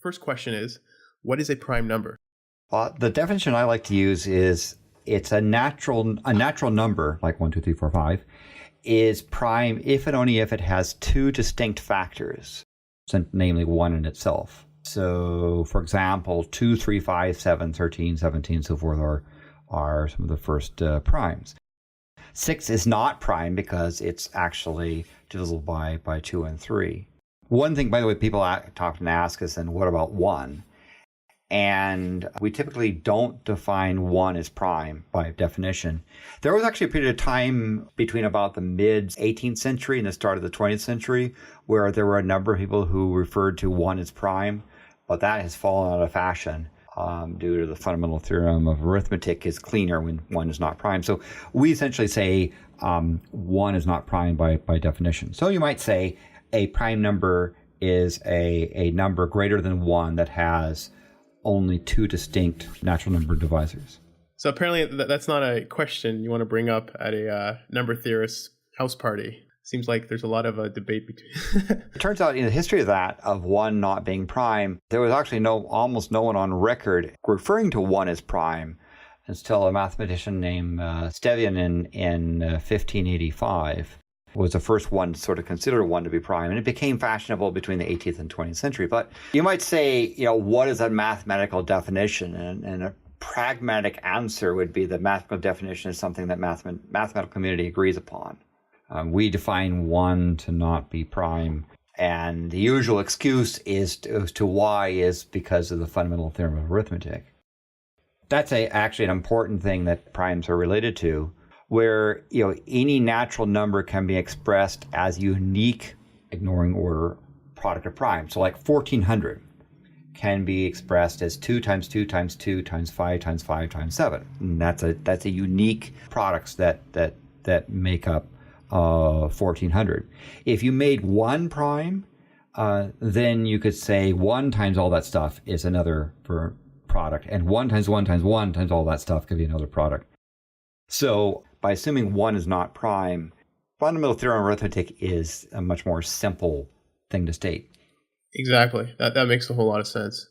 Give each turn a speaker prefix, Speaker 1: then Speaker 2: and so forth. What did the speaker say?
Speaker 1: first question is, what is a prime number?
Speaker 2: The definition I like to use is it's a natural number, like 1, 2, 3, 4, 5, is prime if and only if it has two distinct factors, so namely 1 in itself. So, for example, 2, 3, 5, 7, 13, 17, so forth are some of the first primes. 6 is not prime because it's actually divisible by 2 and 3. One thing, by the way, people often ask us, and what about 1? And we typically don't define 1 as prime by definition. There was actually a period of time between about the mid-18th century and the start of the 20th century where there were a number of people who referred to 1 as prime, but that has fallen out of fashion due to the fundamental theorem of arithmetic is cleaner when 1 is not prime. So we essentially say 1 is not prime by definition. So you might say a prime number is a number greater than 1 that has only two distinct natural number divisors.
Speaker 1: So apparently that's not a question you want to bring up at a number theorist house party. Seems like there's a lot of debate between.
Speaker 2: It turns out in the history of that, of 1 not being prime, there was actually almost no one on record referring to 1 as prime until a mathematician named Stevian in 1585 was the first one to sort of consider 1 to be prime, and it became fashionable between the 18th and 20th century. But you might say, what is a mathematical definition? And a pragmatic answer would be the mathematical definition is something that mathematical community agrees upon. We define 1 to not be prime, and the usual excuse as to why is because of the fundamental theorem of arithmetic. That's actually an important thing that primes are related to, where any natural number can be expressed as unique, ignoring order, product of primes. So like 1400 can be expressed as 2 times 2 times 2 times 5 times 5 times 7. And that's a unique products that make up 1400. If you made 1 prime, then you could say 1 times all that stuff is another product, and 1 times 1 times 1 times all that stuff could be another product. So by assuming 1 is not prime, fundamental theorem of arithmetic is a much more simple thing to state.
Speaker 1: Exactly. That makes a whole lot of sense.